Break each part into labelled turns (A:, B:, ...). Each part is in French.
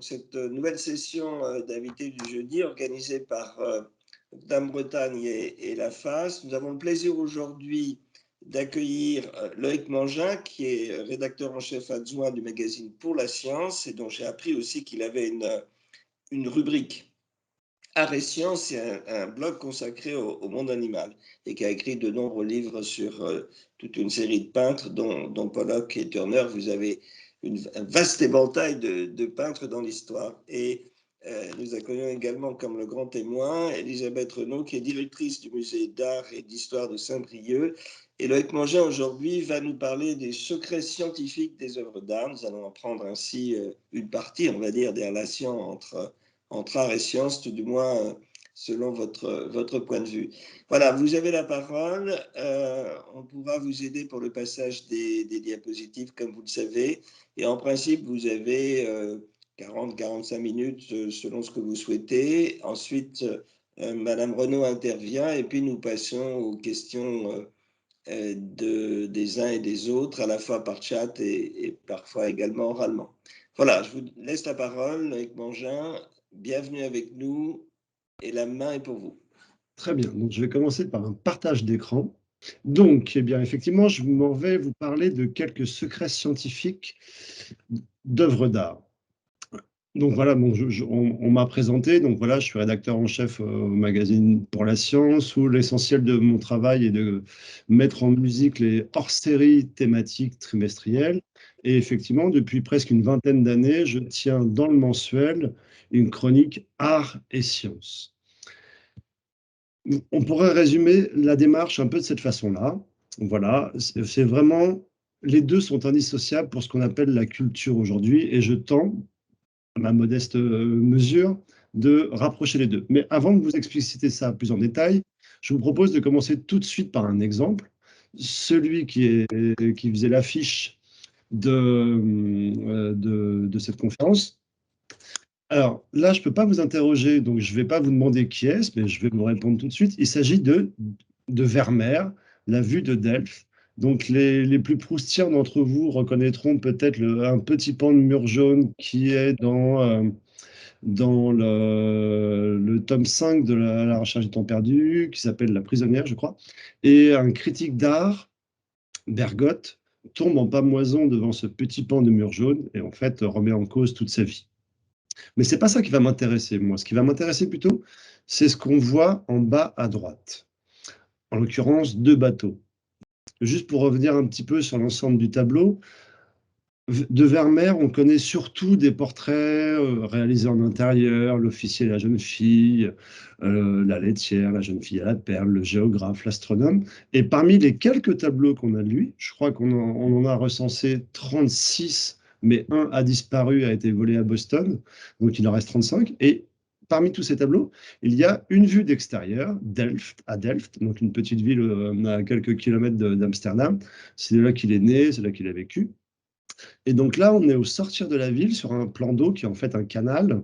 A: donc cette nouvelle session d'invités du jeudi organisée par Dame Bretagne et la FAS. Nous avons le plaisir aujourd'hui d'accueillir Loïc Mangin, qui est rédacteur en chef adjoint du magazine Pour la Science, et dont j'ai appris aussi qu'il avait une rubrique Art et Sciences, c'est un blog consacré au monde animal et qui a écrit de nombreux livres sur toute une série de peintres, dont Pollock et Turner. Vous avez un vaste éventail de peintres dans l'histoire. Et nous accueillons également comme le grand témoin Elisabeth Renaud, qui est directrice du musée d'art et d'histoire de Saint-Brieuc. Et Loïc Mangin, aujourd'hui, va nous parler des secrets scientifiques des œuvres d'art. Nous allons apprendre ainsi une partie, on va dire, des relations entre art et science, tout du moins selon votre point de vue. Voilà, vous avez la parole. On pourra vous aider pour le passage des diapositives, comme vous le savez. Et en principe, vous avez 40-45 minutes selon ce que vous souhaitez. Ensuite, Madame Renaud intervient et puis nous passons aux questions des uns et des autres, à la fois par chat et parfois également oralement. Voilà, je vous laisse la parole, Loïc Mangin. Bienvenue avec nous et la main est pour vous.
B: Très bien, donc je vais commencer par un partage d'écran. Donc, eh bien, effectivement, je m'en vais vous parler de quelques secrets scientifiques d'œuvres d'art. Donc voilà, bon, on m'a présenté, donc voilà, je suis rédacteur en chef au magazine Pour la Science, où l'essentiel de mon travail est de mettre en musique les hors-séries thématiques trimestrielles. Et effectivement, depuis presque une vingtaine d'années, je tiens dans le mensuel une chronique Art et Sciences. On pourrait résumer la démarche un peu de cette façon-là. Voilà, c'est vraiment, les deux sont indissociables pour ce qu'on appelle la culture aujourd'hui, et je tends, à ma modeste mesure, de rapprocher les deux. Mais avant de vous expliciter ça plus en détail, je vous propose de commencer tout de suite par un exemple, celui qui faisait l'affiche de cette conférence. Alors là, je ne peux pas vous interroger, donc je ne vais pas vous demander qui est-ce, mais je vais vous répondre tout de suite. Il s'agit de Vermeer, La Vue de Delphes. Donc les plus proustiens d'entre vous reconnaîtront peut-être un petit pan de mur jaune qui est dans le tome 5 de la Recherche du temps perdu, qui s'appelle La prisonnière, je crois. Et un critique d'art, Bergotte, tombe en pâmoison devant ce petit pan de mur jaune et en fait remet en cause toute sa vie. Mais ce n'est pas ça qui va m'intéresser, moi. Ce qui va m'intéresser plutôt, c'est ce qu'on voit en bas à droite. En l'occurrence, deux bateaux. Juste pour revenir un petit peu sur l'ensemble du tableau, de Vermeer, on connaît surtout des portraits réalisés en intérieur, l'officier et la jeune fille, la laitière, la jeune fille à la perle, le géographe, l'astronome. Et parmi les quelques tableaux qu'on a de lui, je crois qu'on en a recensé 36, mais un a disparu, a été volé à Boston, donc il en reste 35. Et parmi tous ces tableaux, il y a une vue d'extérieur, à Delft, donc une petite ville à quelques kilomètres d'Amsterdam. C'est là qu'il est né, c'est là qu'il a vécu. Et donc là, on est au sortir de la ville sur un plan d'eau qui est en fait un canal,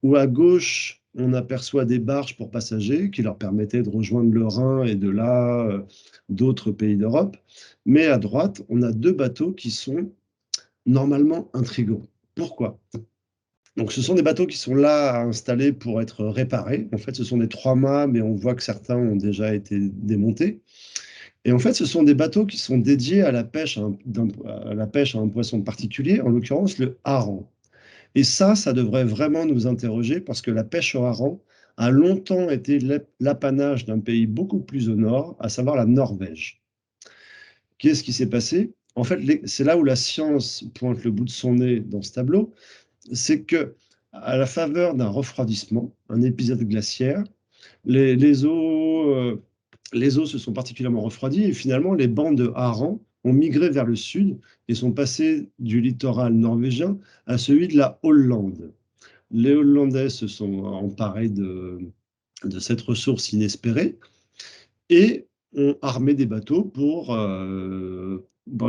B: où à gauche, on aperçoit des barges pour passagers qui leur permettaient de rejoindre le Rhin et de là, d'autres pays d'Europe. Mais à droite, on a deux bateaux qui sont normalement intrigants. Pourquoi? Donc ce sont des bateaux qui sont là à installer pour être réparés. En fait, ce sont des trois-mâts, mais on voit que certains ont déjà été démontés. Et en fait, ce sont des bateaux qui sont dédiés à la pêche à un poisson particulier, en l'occurrence le hareng. Et ça devrait vraiment nous interroger parce que la pêche au hareng a longtemps été l'apanage d'un pays beaucoup plus au nord, à savoir la Norvège. Qu'est-ce qui s'est passé? En fait, c'est là où la science pointe le bout de son nez dans ce tableau, c'est que à la faveur d'un refroidissement, un épisode glaciaire, les eaux se sont particulièrement refroidies et finalement les bancs de harengs ont migré vers le sud et sont passés du littoral norvégien à celui de la Hollande. Les Hollandais se sont emparés de cette ressource inespérée et ont armé des bateaux pour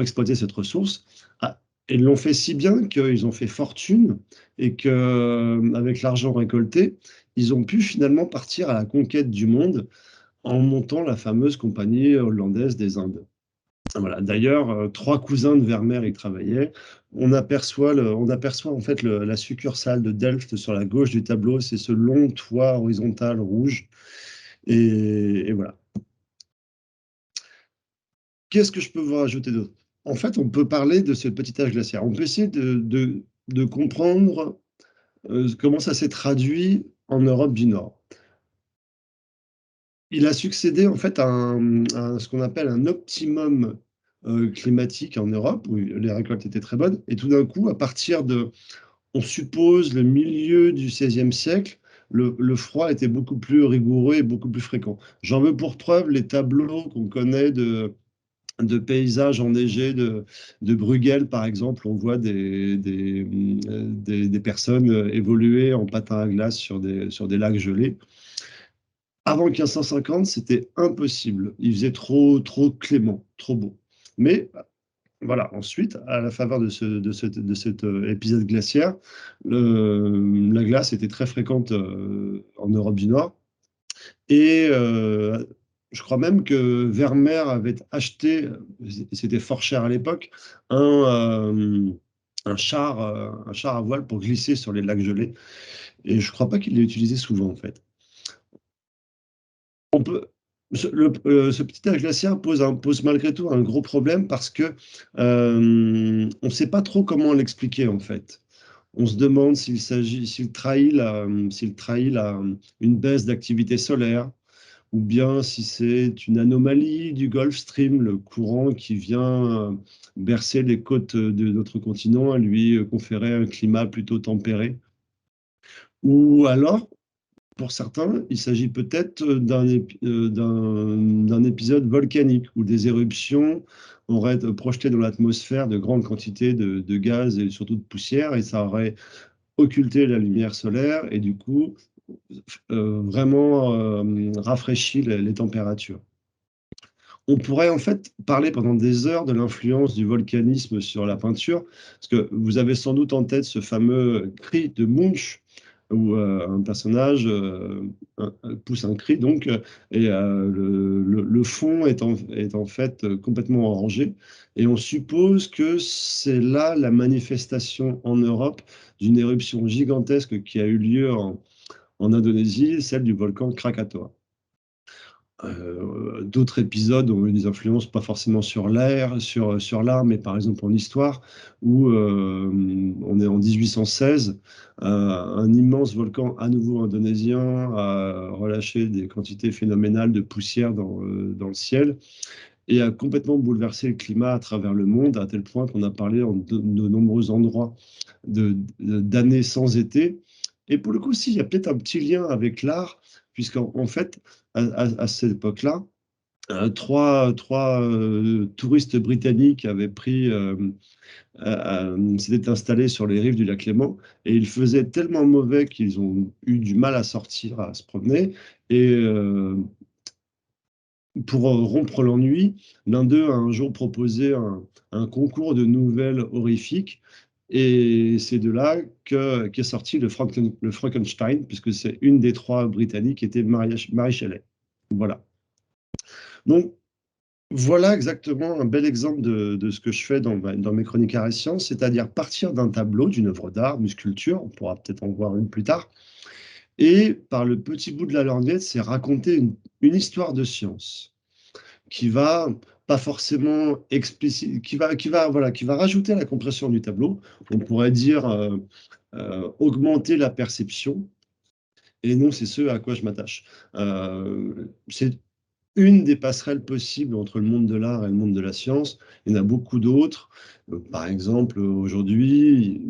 B: exploiter cette ressource. Ah, et l'ont fait si bien qu'ils ont fait fortune et qu'avec l'argent récolté, ils ont pu finalement partir à la conquête du monde en montant la fameuse compagnie hollandaise des Indes. Voilà. D'ailleurs, trois cousins de Vermeer y travaillaient. On aperçoit en fait la succursale de Delft sur la gauche du tableau. C'est ce long toit horizontal rouge. Et voilà. Qu'est-ce que je peux vous rajouter d'autre? En fait, on peut parler de ce petit âge glaciaire. On peut essayer de comprendre comment ça s'est traduit en Europe du Nord. Il a succédé en fait à ce qu'on appelle un optimum climatique en Europe, où les récoltes étaient très bonnes. Et tout d'un coup, à partir de, on suppose, le milieu du XVIe siècle, le froid était beaucoup plus rigoureux et beaucoup plus fréquent. J'en veux pour preuve les tableaux qu'on connaît de paysages enneigés de Bruegel, par exemple. On voit des personnes évoluer en patin à glace sur des lacs gelés. Avant 1550, c'était impossible. Il faisait trop clément, trop beau. Mais voilà, ensuite, à la faveur de cet épisode glaciaire, la glace était très fréquente en Europe du Nord. Et je crois même que Vermeer avait acheté, c'était fort cher à l'époque, un char à voile pour glisser sur les lacs gelés. Et je ne crois pas qu'il l'ait utilisé souvent, en fait. On peut, ce petit âge glaciaire pose malgré tout un gros problème parce que on ne sait pas trop comment l'expliquer en fait. On se demande s'il trahit une baisse d'activité solaire, ou bien si c'est une anomalie du Gulf Stream, le courant qui vient bercer les côtes de notre continent et lui conférer un climat plutôt tempéré. Ou alors, pour certains, il s'agit peut-être d'un épisode volcanique où des éruptions auraient projeté dans l'atmosphère de grandes quantités de gaz et surtout de poussière, et ça aurait occulté la lumière solaire et du coup vraiment rafraîchi les températures. On pourrait en fait parler pendant des heures de l'influence du volcanisme sur la peinture, parce que vous avez sans doute en tête ce fameux cri de Munch, où un personnage pousse un cri, donc, et le fond est en fait complètement orangé. Et on suppose que c'est là la manifestation en Europe d'une éruption gigantesque qui a eu lieu en Indonésie, celle du volcan Krakatoa. D'autres épisodes ont eu des influences, pas forcément sur l'air, sur l'art, mais par exemple en histoire, où on est en 1816, un immense volcan à nouveau indonésien a relâché des quantités phénoménales de poussière dans le ciel et a complètement bouleversé le climat à travers le monde, à tel point qu'on a parlé de nombreux endroits d'années sans été. Et pour le coup, aussi, il y a peut-être un petit lien avec l'art, puisqu'en en fait, à cette époque-là, trois touristes britanniques avaient s'étaient installés sur les rives du lac Léman et il faisait tellement mauvais qu'ils ont eu du mal à sortir, à se promener. Et pour rompre l'ennui, l'un d'eux a un jour proposé un concours de nouvelles horrifiques. Et c'est de là qu'est sorti le Frankenstein, puisque c'est une des trois Britanniques qui était Mary Shelley. Voilà. Donc, voilà exactement un bel exemple de ce que je fais dans mes chroniques à sciences, c'est-à-dire partir d'un tableau, d'une œuvre d'art, une sculpture, on pourra peut-être en voir une plus tard, et par le petit bout de la lorgnette, c'est raconter une histoire de science qui va pas forcément explicite, voilà, qui va rajouter à la compréhension du tableau. On pourrait dire augmenter la perception, et non, c'est ce à quoi je m'attache. C'est une des passerelles possibles entre le monde de l'art et le monde de la science. Il y en a beaucoup d'autres. Par exemple, aujourd'hui,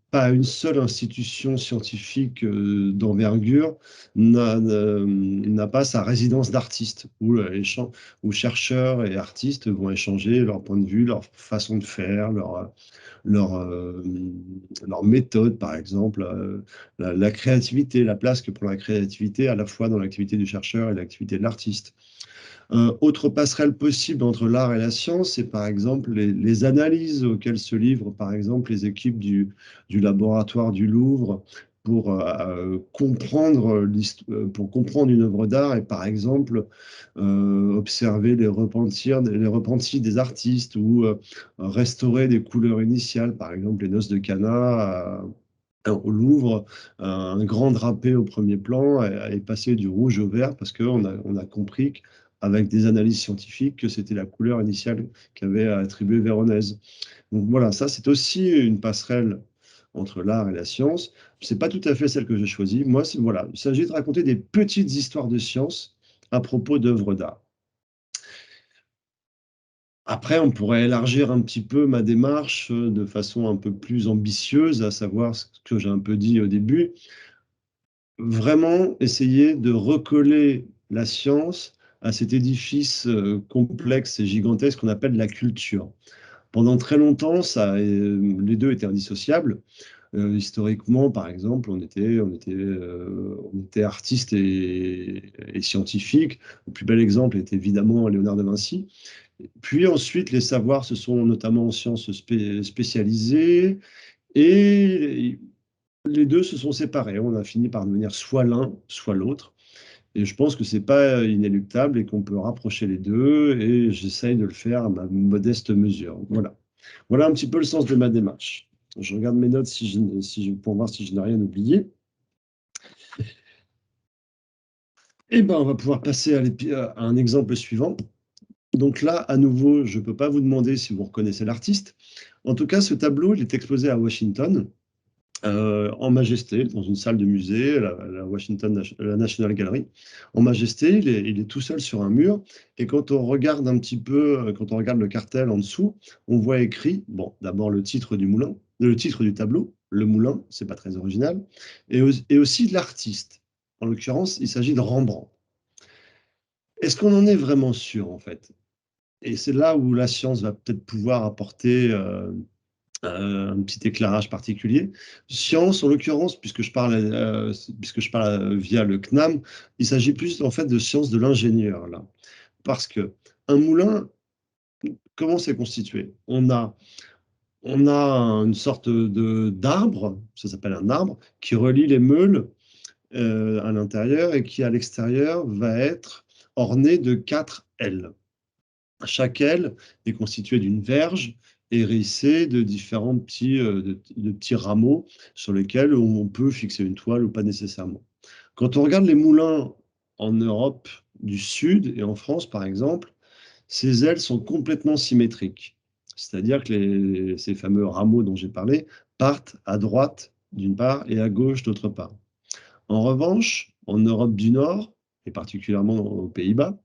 B: pas une seule institution scientifique d'envergure n'a pas sa résidence d'artiste, où chercheurs et artistes vont échanger leur point de vue, leur façon de faire, leur, euh, leur méthode, par exemple, la créativité, la place que prend la créativité à la fois dans l'activité du chercheur et l'activité de l'artiste. Autre passerelle possible entre l'art et la science, c'est par exemple les analyses auxquelles se livrent par exemple les équipes du laboratoire du Louvre pour comprendre une œuvre d'art et par exemple observer les repentis des artistes ou restaurer des couleurs initiales, par exemple les Noces de Cana au Louvre, un grand drapé au premier plan est passé du rouge au vert parce on a compris avec des analyses scientifiques que c'était la couleur initiale qu'avait attribuée Véronèse. Donc voilà, ça c'est aussi une passerelle entre l'art et la science. C'est pas tout à fait celle que j'ai choisie. Moi, voilà, il s'agit de raconter des petites histoires de science à propos d'œuvres d'art. Après, on pourrait élargir un petit peu ma démarche de façon un peu plus ambitieuse, à savoir ce que j'ai un peu dit au début, vraiment essayer de recoller la science à cet édifice complexe et gigantesque qu'on appelle la culture. Pendant très longtemps, les deux étaient indissociables. Historiquement, par exemple, on était artiste et scientifique. Le plus bel exemple est évidemment Léonard de Vinci. Puis ensuite, les savoirs se sont notamment en sciences spécialisés et les deux se sont séparés. On a fini par devenir soit l'un, soit l'autre. Et je pense que c'est pas inéluctable et qu'on peut rapprocher les deux. Et j'essaye de le faire à ma modeste mesure. Voilà. Voilà un petit peu le sens de ma démarche. Je regarde mes notes pour voir si je n'ai rien oublié. Eh ben, on va pouvoir passer à un exemple suivant. Donc là, à nouveau, je ne peux pas vous demander si vous reconnaissez l'artiste. En tout cas, ce tableau, il est exposé à Washington, en majesté, dans une salle de musée, la National Gallery. En majesté, il est tout seul sur un mur. Et quand on regarde un petit peu, quand on regarde le cartel en dessous, on voit écrit, bon, d'abord le titre du moulin, le titre du tableau, Le Moulin, c'est pas très original, et aussi de l'artiste. En l'occurrence, il s'agit de Rembrandt. Est-ce qu'on en est vraiment sûr, en fait? Et c'est là où la science va peut-être pouvoir apporter un petit éclairage particulier. Science, en l'occurrence, puisque je parle via le CNAM, il s'agit plus en fait de science de l'ingénieur là, parce que un moulin, comment c'est constitué? On a une sorte de d'arbre, ça s'appelle un arbre, qui relie les meules à l'intérieur et qui à l'extérieur va être orné de 4 ailes. Chaque aile est constituée d'une verge hérissée de différents de petits rameaux sur lesquels on peut fixer une toile ou pas nécessairement. Quand on regarde les moulins en Europe du Sud et en France, par exemple, ces ailes sont complètement symétriques. C'est-à-dire que ces fameux rameaux dont j'ai parlé partent à droite d'une part et à gauche d'autre part. En revanche, en Europe du Nord, et particulièrement aux Pays-Bas,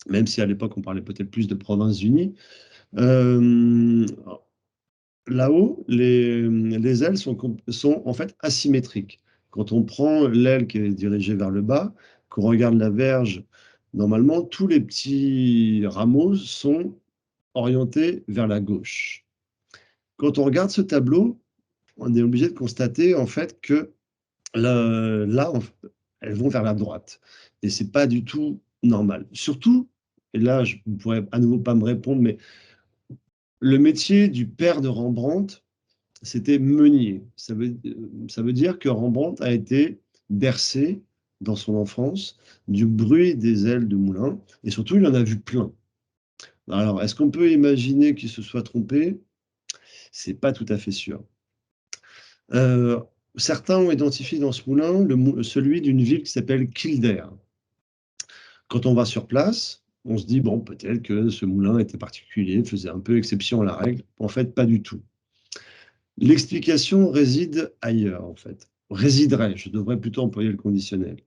B: même si à l'époque on parlait peut-être plus de provinces-unies, euh, là-haut, les ailes sont en fait asymétriques. Quand on prend l'aile qui est dirigée vers le bas, qu'on regarde la verge, normalement, tous les petits rameaux sont orientés vers la gauche. Quand on regarde ce tableau, on est obligé de constater en fait que elles vont vers la droite. Et c'est pas du tout normal. Surtout, et là, je ne pourrais à nouveau pas me répondre, mais le métier du père de Rembrandt, c'était meunier. Ça veut dire que Rembrandt a été bercé dans son enfance du bruit des ailes de moulin, et surtout, il en a vu plein. Alors, est-ce qu'on peut imaginer qu'il se soit trompé? C'est pas tout à fait sûr. Euh, Certains ont identifié dans ce moulin celui d'une ville qui s'appelle Kildare. Quand on va sur place, on se dit, bon, peut-être que ce moulin était particulier, faisait un peu exception à la règle. En fait, pas du tout. L'explication réside ailleurs, en fait. Résiderait, je devrais plutôt employer le conditionnel.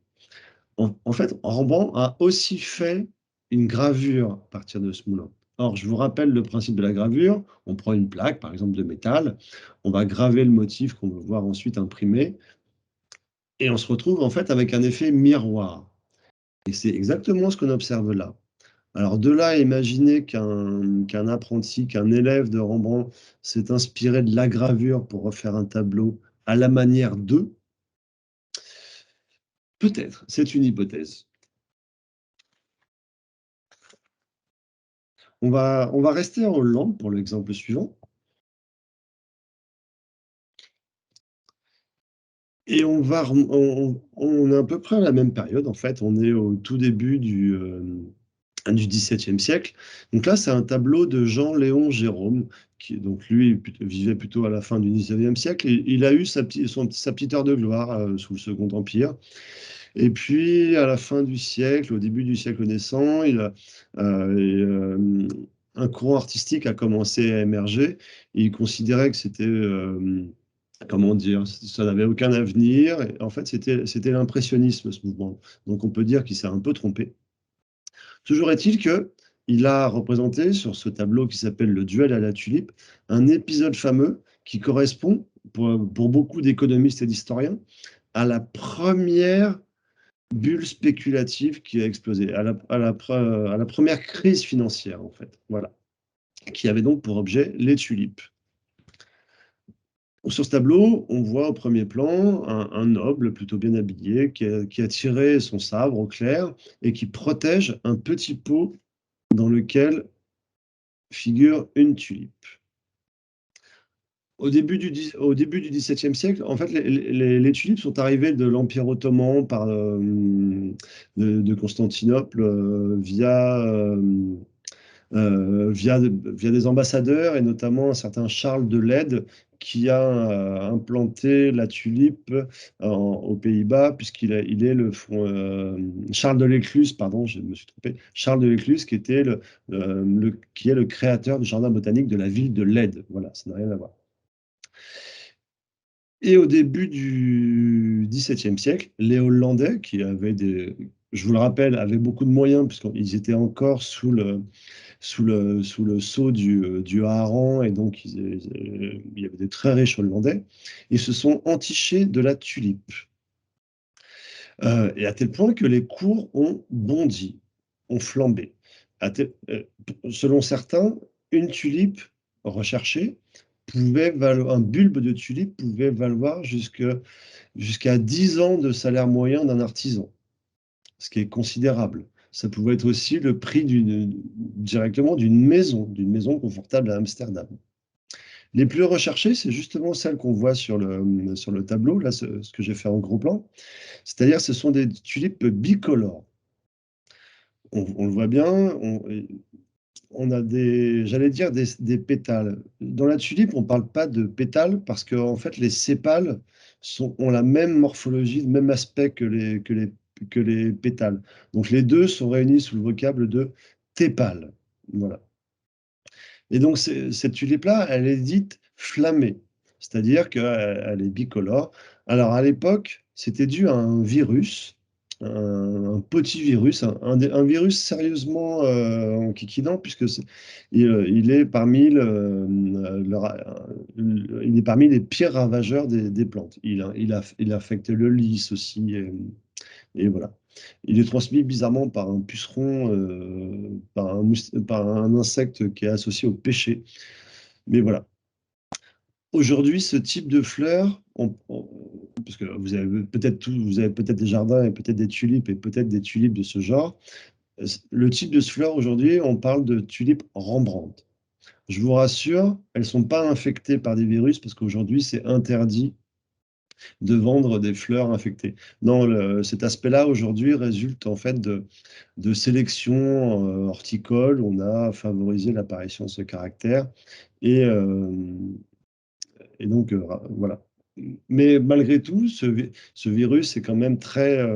B: En fait, Rembrandt a aussi fait une gravure à partir de ce moulin. Or, je vous rappelle le principe de la gravure. On prend une plaque, par exemple de métal, on va graver le motif qu'on veut voir ensuite imprimé, et on se retrouve en fait avec un effet miroir. Et c'est exactement ce qu'on observe là. Alors de là à imaginer qu'un apprenti, qu'un élève de Rembrandt s'est inspiré de la gravure pour refaire un tableau à la manière d'eux, peut-être, c'est une hypothèse. On va rester en Hollande pour l'exemple suivant. Et on est à peu près à la même période, en fait. On est au tout début du XVIIe siècle. Donc là, c'est un tableau de Jean-Léon Gérôme, qui donc lui vivait plutôt à la fin du XIXe siècle. Et il a eu sa petite heure de gloire sous le Second Empire. Et puis, à la fin du siècle, au début du siècle naissant, un courant artistique a commencé à émerger. Et il considérait que c'était, comment dire, ça n'avait aucun avenir. Et en fait, c'était l'impressionnisme, ce mouvement. Donc, on peut dire qu'il s'est un peu trompé. Toujours est-il que il a représenté sur ce tableau qui s'appelle Le duel à la tulipe un épisode fameux qui correspond, pour beaucoup d'économistes et d'historiens, à la première bulle spéculative qui a explosé, à la première crise financière, en fait. Voilà. Qui avait donc pour objet les tulipes. Sur ce tableau, on voit au premier plan un noble plutôt bien habillé qui a tiré son sabre au clair et qui protège un petit pot dans lequel figure une tulipe. Au début du XVIIe siècle, en fait, les tulipes sont arrivées de l'Empire ottoman de Constantinople via des ambassadeurs et notamment un certain Charles de Leyde qui a implanté la tulipe aux Pays-Bas il est Charles de l'Écluse, pardon, je me suis trompé, Charles de l'Écluse qui est le créateur du jardin botanique de la ville de Leyde. Voilà, ça n'a rien à voir. Et au début du XVIIe siècle, les Hollandais, je vous le rappelle, avaient beaucoup de moyens, puisqu'ils étaient encore sous le sceau du hareng, et donc il y avait des très riches Hollandais, ils se sont entichés de la tulipe. Et à tel point que les cours ont bondi, ont flambé. Selon certains, une tulipe recherchée un bulbe de tulipe pouvait valoir jusqu'à 10 ans de salaire moyen d'un artisan, ce qui est considérable. Ça pouvait être aussi le prix directement d'une maison confortable à Amsterdam. Les plus recherchées, c'est justement celles qu'on voit sur le tableau, là, ce que j'ai fait en gros plan. C'est-à-dire, ce sont des tulipes bicolores. On le voit bien, on a j'allais dire, des pétales. Dans la tulipe, on ne parle pas de pétales parce qu'en fait, les sépales ont la même morphologie, le même aspect que les pétales. Donc, les deux sont réunis sous le vocable de tépale. Voilà. Et donc, cette tulipe-là, elle est dite flammée, c'est-à-dire qu'elle est bicolore. Alors, à l'époque, c'était dû à un virus, un petit virus, un virus sérieusement enquiquinant, puisque il est parmi il est parmi les pires ravageurs des plantes. Il affecte le lys aussi, et voilà. Il est transmis bizarrement par un puceron, par un insecte qui est associé au péché. Mais voilà. Aujourd'hui, ce type de fleurs, parce que vous avez peut-être des jardins et peut-être des tulipes et peut-être des tulipes de ce genre. Le type de fleurs aujourd'hui, on parle de tulipes Rembrandt. Je vous rassure, elles ne sont pas infectées par des virus parce qu'aujourd'hui, c'est interdit de vendre des fleurs infectées. Non, cet aspect-là, aujourd'hui, résulte en fait de sélection horticole. On a favorisé l'apparition de ce caractère. Et, euh, et donc, voilà. Mais malgré tout, ce virus est quand même très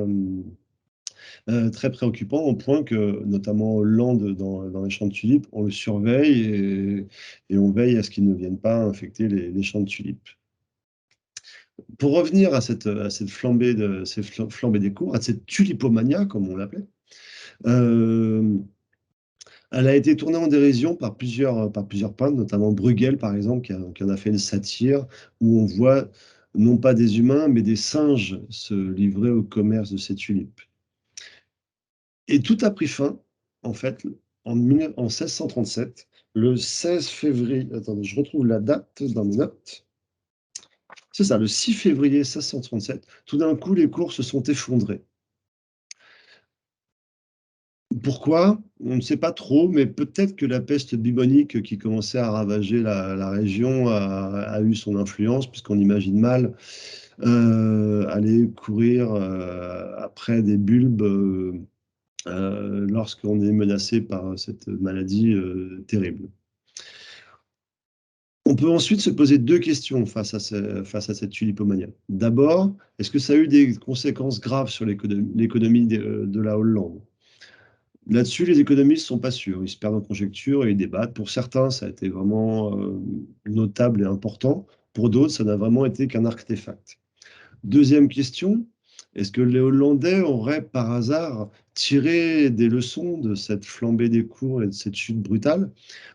B: préoccupant au point que, notamment en Hollande, dans les champs de tulipes, on le surveille et on veille à ce qu'il ne vienne pas infecter les champs de tulipes. Pour revenir à cette flambée des cours, à cette tulipomania, comme on l'appelait, euh, elle a été tournée en dérision par plusieurs peintres, notamment Bruegel, par exemple, qui en a fait une satire, où on voit non pas des humains, mais des singes se livrer au commerce de ces tulipes. Et tout a pris fin, en fait, en 1637, le 16 février. Attendez, je retrouve la date dans mes notes. C'est ça, le 6 février 1637, tout d'un coup, les cours se sont effondrés. Pourquoi? On ne sait pas trop, mais peut-être que la peste bubonique qui commençait à ravager la région a eu son influence, puisqu'on imagine mal aller courir après des bulbes lorsqu'on est menacé par cette maladie terrible. On peut ensuite se poser deux questions face à cette tulipomanie. D'abord, est-ce que ça a eu des conséquences graves sur l'économie de la Hollande? Là-dessus, les économistes ne sont pas sûrs. Ils se perdent en conjecture et ils débattent. Pour certains, ça a été vraiment notable et important. Pour d'autres, ça n'a vraiment été qu'un artefact. Deuxième question, est-ce que les Hollandais auraient par hasard tiré des leçons de cette flambée des cours et de cette chute brutale?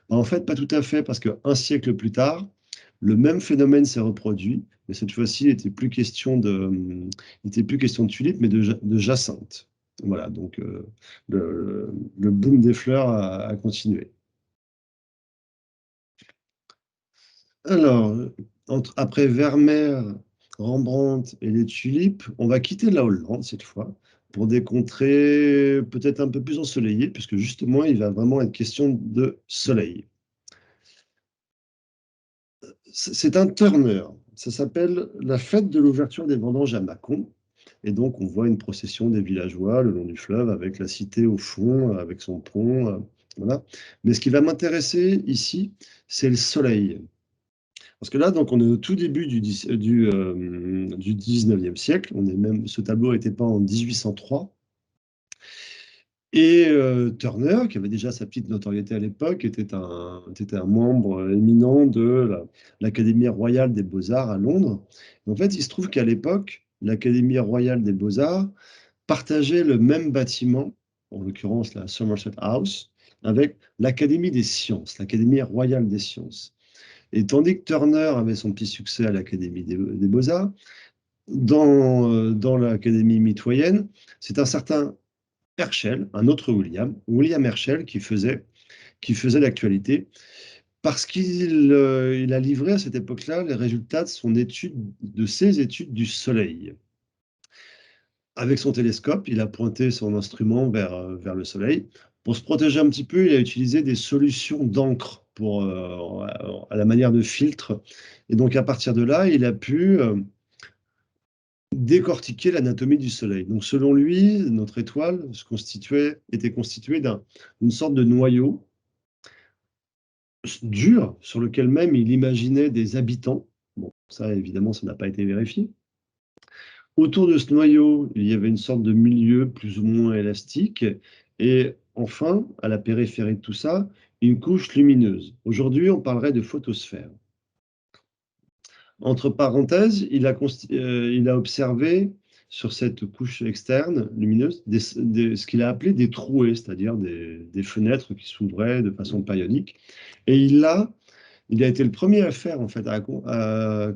B: En fait, pas tout à fait, parce qu'un siècle plus tard, le même phénomène s'est reproduit, mais cette fois-ci, il n'était plus question de tulipes, mais de jacinthes. Voilà, donc le boom des fleurs a continué. Alors, après Vermeer, Rembrandt et les tulipes, on va quitter la Hollande cette fois pour des contrées peut-être un peu plus ensoleillées, puisque justement, il va vraiment être question de soleil. C'est un Turner. Ça s'appelle la fête de l'ouverture des vendanges à Mâcon. Et donc, on voit une procession des villageois le long du fleuve avec la cité au fond, avec son pont. Voilà. Mais ce qui va m'intéresser ici, c'est le soleil. Parce que là, donc, on est au tout début du 19e siècle. Ce tableau a été peint en 1803. Et Turner, qui avait déjà sa petite notoriété à l'époque, était un membre éminent de l'Académie royale des beaux-arts à Londres. Et en fait, il se trouve qu'à l'époque, l'Académie royale des beaux-arts partageait le même bâtiment, en l'occurrence la Somerset House, avec l'Académie des sciences, l'Académie royale des sciences. Et tandis que Turner avait son petit succès à l'Académie des beaux-arts, dans l'Académie mitoyenne, c'est un certain Herschel, un autre William Herschel, qui faisait l'actualité, parce qu'il a livré à cette époque-là les résultats de ses études du Soleil. Avec son télescope, il a pointé son instrument vers le Soleil. Pour se protéger un petit peu, il a utilisé des solutions d'encre à la manière de filtre. Et donc, à partir de là, il a pu décortiquer l'anatomie du Soleil. Donc, selon lui, notre étoile était constituée d'une sorte de noyau dur sur lequel même il imaginait des habitants. Bon, ça, évidemment, ça n'a pas été vérifié. Autour de ce noyau, il y avait une sorte de milieu plus ou moins élastique. Et enfin, à la périphérie de tout ça, une couche lumineuse. Aujourd'hui, on parlerait de photosphère. Entre parenthèses, il a observé sur cette couche externe lumineuse ce qu'il a appelé des trouées, c'est-à-dire des fenêtres qui s'ouvraient de façon périodique. Et il a été le premier à faire, en fait, à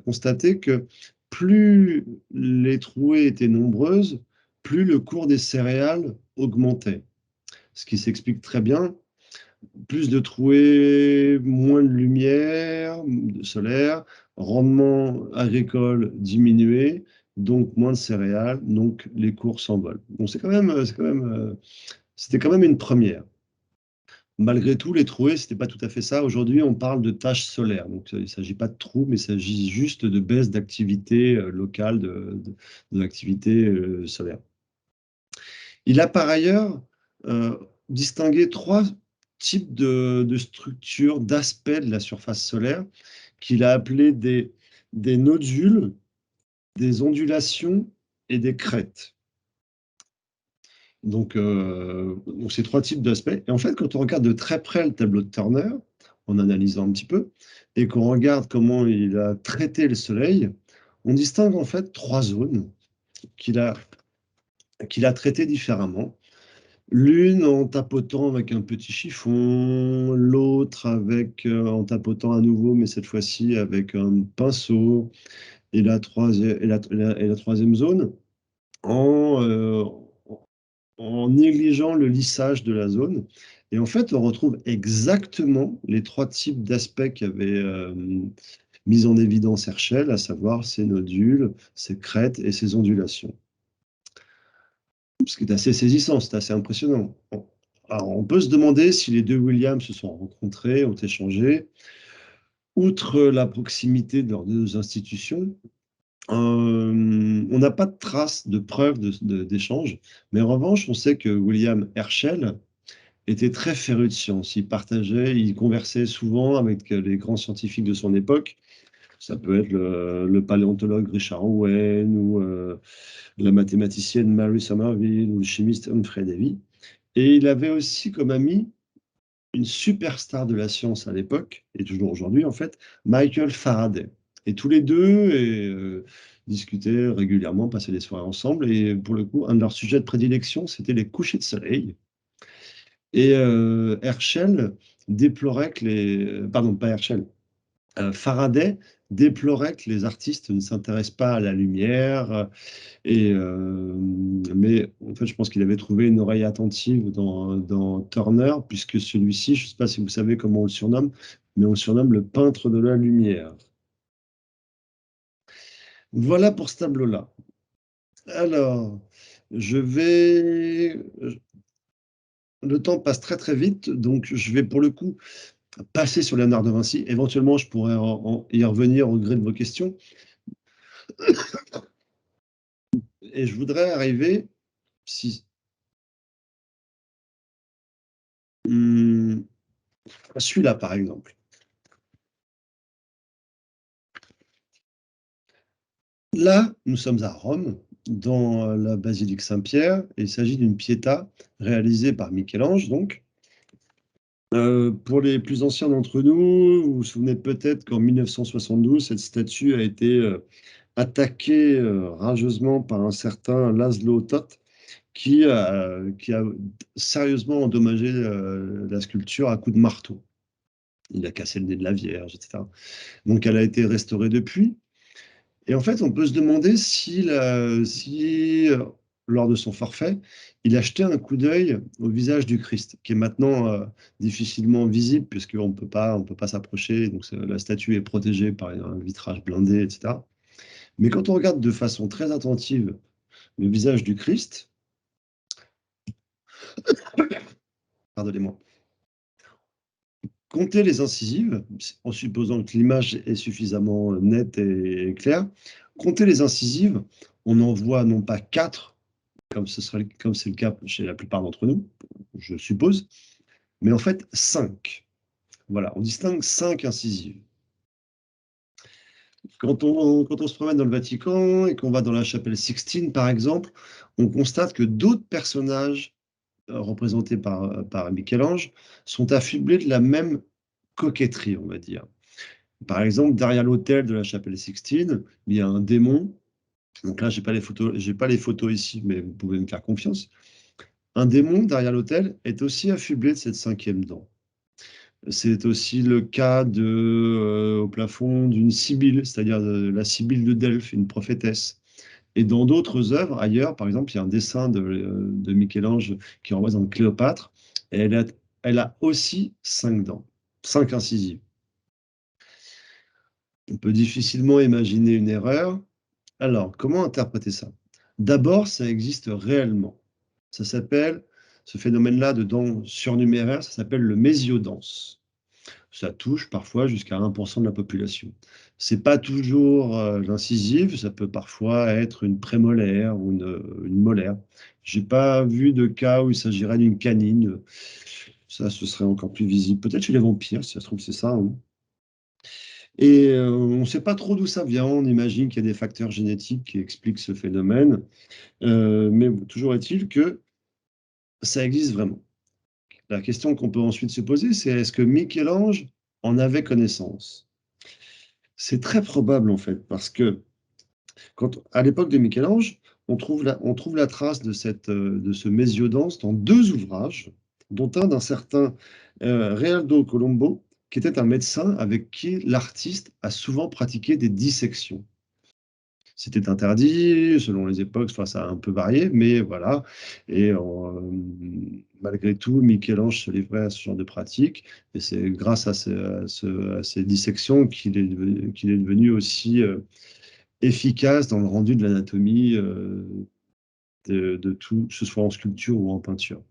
B: constater que plus les trouées étaient nombreuses, plus le cours des céréales augmentait. Ce qui s'explique très bien. Plus de trouées, moins de lumière solaire, rendement agricole diminué, donc moins de céréales, donc les cours s'envolent. Donc c'était quand même une première. Malgré tout, les trouées, ce n'était pas tout à fait ça. Aujourd'hui, on parle de taches solaires. Donc, il ne s'agit pas de trous, mais il s'agit juste de baisse d'activité locale, de l'activité solaire. Il a par ailleurs distingué trois types de structures, d'aspects de la surface solaire, qu'il a appelés des nodules, des ondulations et des crêtes. Donc, ces trois types d'aspects. Et en fait, quand on regarde de très près le tableau de Turner, en analysant un petit peu, et qu'on regarde comment il a traité le Soleil, on distingue en fait trois zones qu'il a traitées différemment. L'une en tapotant avec un petit chiffon, l'autre en tapotant à nouveau, mais cette fois-ci avec un pinceau, et la troisième zone en négligeant le lissage de la zone. Et en fait, on retrouve exactement les trois types d'aspects qu'avait mis en évidence Herschel, à savoir ces nodules, ces crêtes et ces ondulations. Ce qui est assez saisissant, c'est assez impressionnant. Alors, on peut se demander si les deux Williams se sont rencontrés, ont échangé. Outre la proximité de leurs deux institutions, on n'a pas de traces, de preuves d'échange, mais en revanche, on sait que William Herschel était très féru de science. Il partageait, il conversait souvent avec les grands scientifiques de son époque. Ça peut être le paléontologue Richard Owen ou la mathématicienne Mary Somerville ou le chimiste Humphrey Davy. Et il avait aussi comme ami une superstar de la science à l'époque, et toujours aujourd'hui en fait, Michael Faraday. Et tous les deux discutaient régulièrement, passaient des soirées ensemble, et pour le coup, un de leurs sujets de prédilection, c'était les couchers de soleil. Et Herschel déplorait que les... Pardon, pas Herschel. Faraday déplorait que les artistes ne s'intéressent pas à la lumière, mais en fait, je pense qu'il avait trouvé une oreille attentive dans Turner, puisque celui-ci, je ne sais pas si vous savez comment on le surnomme, mais on le surnomme le peintre de la lumière. Voilà pour ce tableau-là. Alors, je vais... Le temps passe très très vite, donc je vais pour le coup passer sur Léonard de Vinci. Éventuellement, je pourrais y revenir au gré de vos questions. Et je voudrais arriver, si, celui-là par exemple. Là, nous sommes à Rome, dans la basilique Saint-Pierre. Il s'agit d'une Pietà réalisée par Michel-Ange, donc. Pour les plus anciens d'entre nous, vous vous souvenez peut-être qu'en 1972, cette statue a été attaquée rageusement par un certain Laszlo Toth, qui a sérieusement endommagé la sculpture à coups de marteau. Il a cassé le nez de la Vierge, etc. Donc elle a été restaurée depuis. Et en fait, on peut se demander si lors de son forfait, il a jeté un coup d'œil au visage du Christ, qui est maintenant difficilement visible, puisqu'on on peut pas s'approcher, donc la statue est protégée par un vitrage blindé, etc. Mais quand on regarde de façon très attentive le visage du Christ, pardonnez-moi, comptez les incisives, en supposant que l'image est suffisamment nette et claire, comptez les incisives, on en voit non pas 4, comme c'est le cas chez la plupart d'entre nous, je suppose, mais en fait 5. Voilà, on distingue 5 incisives. Quand on se promène dans le Vatican et qu'on va dans la chapelle Sixtine, par exemple, on constate que d'autres personnages représentés par Michel-Ange sont affublés de la même coquetterie, on va dire. Par exemple, derrière l'autel de la chapelle Sixtine, il y a un démon. Donc là, j'ai pas les photos ici, mais vous pouvez me faire confiance. Un démon derrière l'autel est aussi affublé de cette cinquième dent. C'est aussi le cas au plafond d'une sibylle, c'est-à-dire la sibylle de Delphes, une prophétesse. Et dans d'autres œuvres, ailleurs, par exemple, il y a un dessin de Michel-Ange qui représente Cléopâtre, et elle a aussi 5 dents, 5 incisives. On peut difficilement imaginer une erreur. Alors, comment interpréter ça? D'abord, ça existe réellement. Ça s'appelle, ce phénomène-là de dents surnuméraires, ça s'appelle le mésiodance. Ça touche parfois jusqu'à 1% de la population. C'est pas toujours l'incisive, ça peut parfois être une prémolaire ou une molaire. J'ai pas vu de cas où il s'agirait d'une canine. Ça, ce serait encore plus visible. Peut-être chez les vampires, si ça se trouve, c'est ça, hein. Et on ne sait pas trop d'où ça vient. On imagine qu'il y a des facteurs génétiques qui expliquent ce phénomène. Mais toujours est-il que ça existe vraiment. La question qu'on peut ensuite se poser, c'est est-ce que Michel-Ange en avait connaissance? C'est très probable en fait, parce que à l'époque de Michel-Ange, on trouve la trace de ce Mésiodance dans 2 ouvrages, dont un d'un certain Realdo Colombo, qui était un médecin avec qui l'artiste a souvent pratiqué des dissections. C'était interdit, selon les époques, enfin, ça a un peu varié, mais voilà. Et malgré tout, Michel-Ange se livrait à ce genre de pratique. Et c'est grâce à ces dissections qu'il est devenu aussi efficace dans le rendu de l'anatomie de tout, que ce soit en sculpture ou en peinture.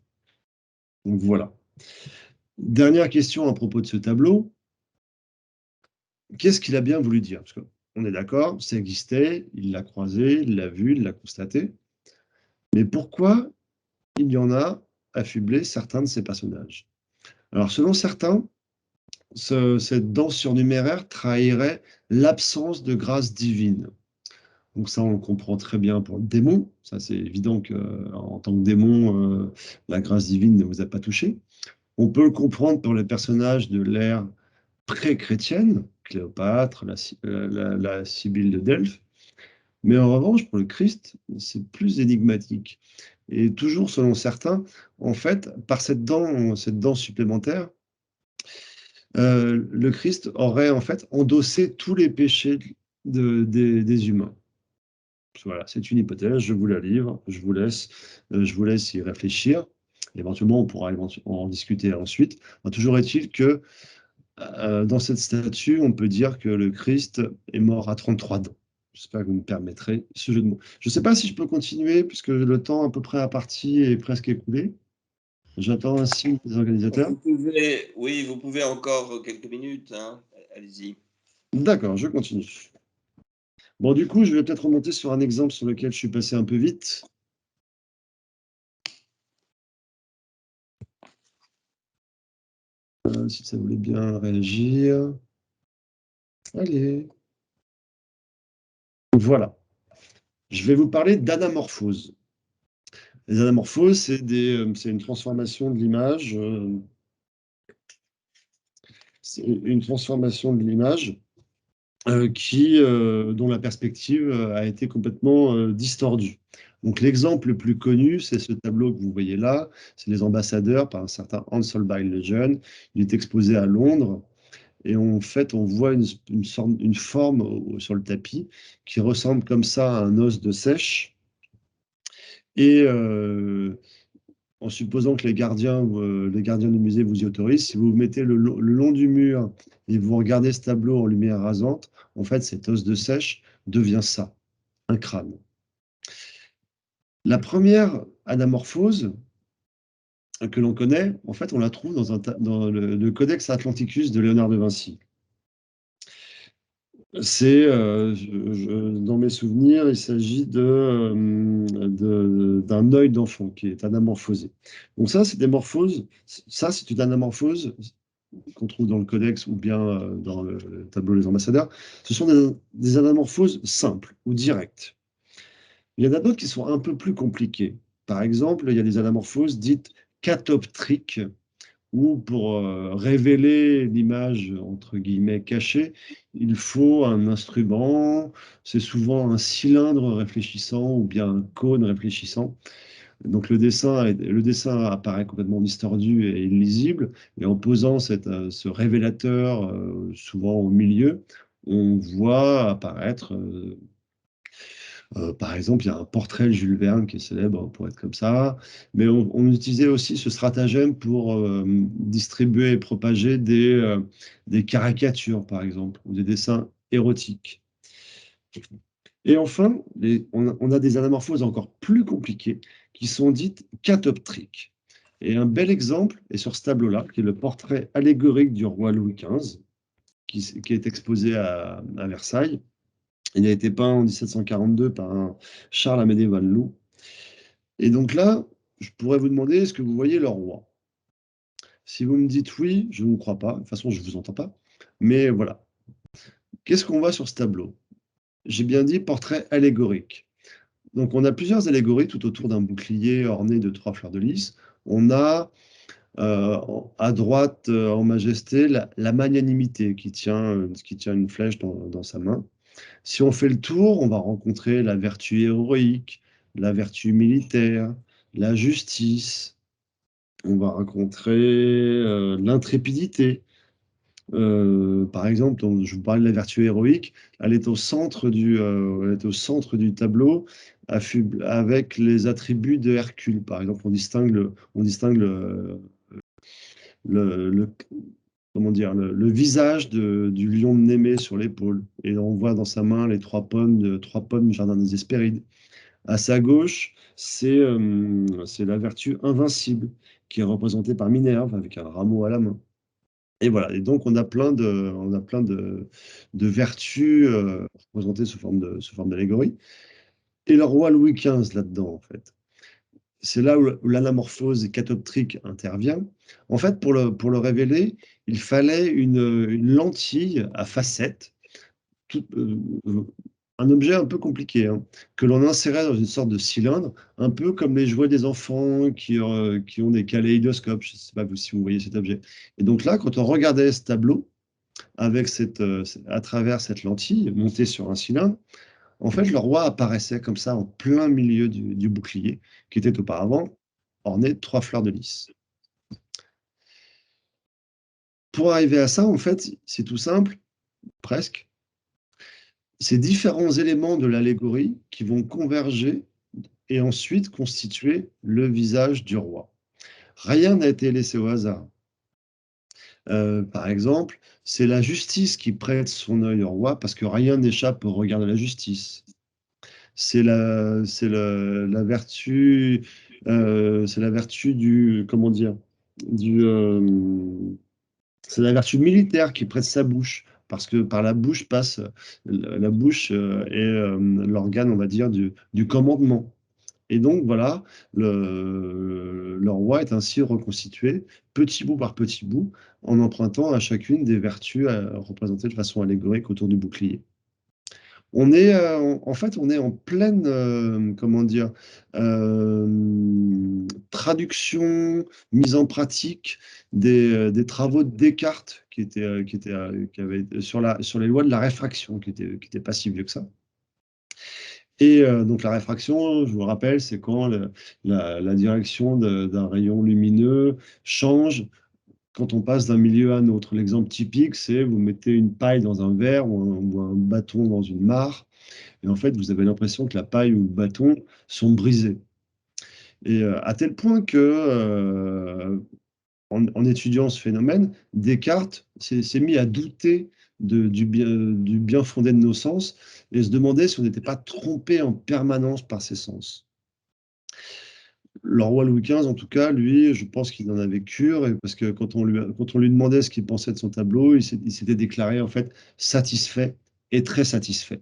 B: Donc voilà. Dernière question à propos de ce tableau. Qu'est-ce qu'il a bien voulu dire? Parce qu'on est d'accord, ça existait, il l'a croisé, il l'a vu, il l'a constaté. Mais pourquoi il y en a affublé certains de ces personnages? Alors, selon certains, cette danse surnuméraire trahirait l'absence de grâce divine. Donc ça, on le comprend très bien pour le démon. Ça, c'est évident qu'en tant que démon, la grâce divine ne vous a pas touché. On peut le comprendre pour les personnages de l'ère pré-chrétienne, Cléopâtre, la Sibylle de Delphes. Mais en revanche, pour le Christ, c'est plus énigmatique. Et toujours selon certains, en fait, par cette danse supplémentaire, le Christ aurait en fait endossé tous les péchés des humains. Voilà, c'est une hypothèse, je vous la livre, je vous laisse y réfléchir. Éventuellement, on pourra en discuter ensuite. Toujours est-il que dans cette statue, on peut dire que le Christ est mort à 33 ans. J'espère que vous me permettrez ce jeu de mots. Je ne sais pas si je peux continuer, puisque le temps à peu près imparti est presque écoulé. J'attends un signe des organisateurs.
A: Oui, vous pouvez encore quelques minutes, hein. Allez-y.
B: D'accord, je continue. Bon, du coup, je vais peut-être remonter sur un exemple sur lequel je suis passé un peu vite. Si ça voulait bien réagir. Allez. Voilà. Je vais vous parler d'anamorphose. Les anamorphoses, c'est une transformation de l'image. C'est une transformation de l'image dont la perspective a été complètement distordue. Donc l'exemple le plus connu, c'est ce tableau que vous voyez là, c'est les ambassadeurs par un certain Hans Holbein le Jeune. Il est exposé à Londres et en fait on voit une forme sur le tapis qui ressemble comme ça à un os de sèche. Et en supposant que les gardiens du musée vous y autorisent, si vous vous mettez le long du mur et vous regardez ce tableau en lumière rasante, en fait, cet os de sèche devient ça, un crâne. La première anamorphose que l'on connaît, en fait, on la trouve dans le Codex Atlanticus de Léonard de Vinci. Dans mes souvenirs, il s'agit d'un œil d'enfant qui est anamorphosé. Donc ça, c'est c'est une anamorphose qu'on trouve dans le codex ou bien dans le tableau des ambassadeurs. Ce sont des anamorphoses simples ou directes. Il y en a d'autres qui sont un peu plus compliquées. Par exemple, il y a des anamorphoses dites catoptriques, où pour révéler l'image, entre guillemets, cachée, il faut un instrument, c'est souvent un cylindre réfléchissant ou bien un cône réfléchissant. Donc le dessin apparaît complètement distordu et illisible, et en posant ce révélateur souvent au milieu, on voit apparaître par exemple, il y a un portrait de Jules Verne qui est célèbre pour être comme ça, mais on utilisait aussi ce stratagème pour distribuer et propager des caricatures, par exemple, ou des dessins érotiques. Et enfin, on a des anamorphoses encore plus compliquées qui sont dites catoptriques. Et un bel exemple est sur ce tableau-là, qui est le portrait allégorique du roi Louis XV, qui est exposé à Versailles. Il a été peint en 1742 par un Charles-Amédée Van Et donc là, je pourrais vous demander, est-ce que vous voyez le roi? Si vous me dites oui, je ne vous crois pas. De toute façon, je ne vous entends pas. Mais voilà. Qu'est-ce qu'on voit sur ce tableau? J'ai bien dit portrait allégorique. Donc, on a plusieurs allégories tout autour d'un bouclier orné de 3 fleurs de lys. On a à droite, en majesté, la magnanimité qui tient une flèche dans sa main. Si on fait le tour, on va rencontrer la vertu héroïque, la vertu militaire, la justice, on va rencontrer l'intrépidité. Par exemple, je vous parlais de la vertu héroïque, elle est elle est au centre du tableau avec les attributs de Hercule. Par exemple, on distingue le, comment dire, le visage du lion de Némée sur l'épaule. Et on voit dans sa main les trois pommes du jardin des Hespérides. À sa gauche, c'est la vertu invincible, qui est représentée par Minerve, avec un rameau à la main. Et voilà, et donc on a plein de vertus représentées sous forme d'allégorie. Et le roi Louis XV là-dedans, en fait. C'est là où l'anamorphose catoptrique intervient. En fait, pour le révéler, il fallait une lentille à facettes, tout- euh, un objet un peu compliqué, hein, que l'on insérait dans une sorte de cylindre, un peu comme les jouets des enfants qui ont des kaléidoscopes. Je ne sais pas si vous voyez cet objet. Et donc là, quand on regardait ce tableau, à travers cette lentille montée sur un cylindre, en fait, le roi apparaissait comme ça en plein milieu du bouclier, qui était auparavant orné de 3 fleurs de lys. Pour arriver à ça, en fait, c'est tout simple, presque. C'est différents éléments de l'allégorie qui vont converger et ensuite constituer le visage du roi. Rien n'a été laissé au hasard. Par exemple, c'est la justice qui prête son œil au roi parce que rien n'échappe au regard de la justice. C'est la vertu, c'est la vertu du, comment dire, du, c'est la vertu militaire qui prête sa bouche, parce que par la bouche passe, la bouche est l'organe, on va dire, du commandement. Et donc voilà, le roi est ainsi reconstitué, petit bout par petit bout, en empruntant à chacune des vertus représentées de façon allégorique autour du bouclier. En fait, on est en pleine, comment dire, traduction, mise en pratique des travaux de Descartes qui avaient sur les lois de la réfraction, qui étaient pas si vieux que ça. Et donc la réfraction, je vous rappelle, c'est quand la direction d'un rayon lumineux change quand on passe d'un milieu à un autre. L'exemple typique, c'est vous mettez une paille dans un verre ou un bâton dans une mare, et en fait, vous avez l'impression que la paille ou le bâton sont brisés. Et à tel point que, en étudiant ce phénomène, Descartes s'est mis à douter du bien fondé de nos sens et se demandait si on n'était pas trompé en permanence par ces sens. Le roi Louis XV, en tout cas, lui, je pense qu'il en avait cure, parce que quand on lui demandait ce qu'il pensait de son tableau, il s'était déclaré en fait satisfait et très satisfait.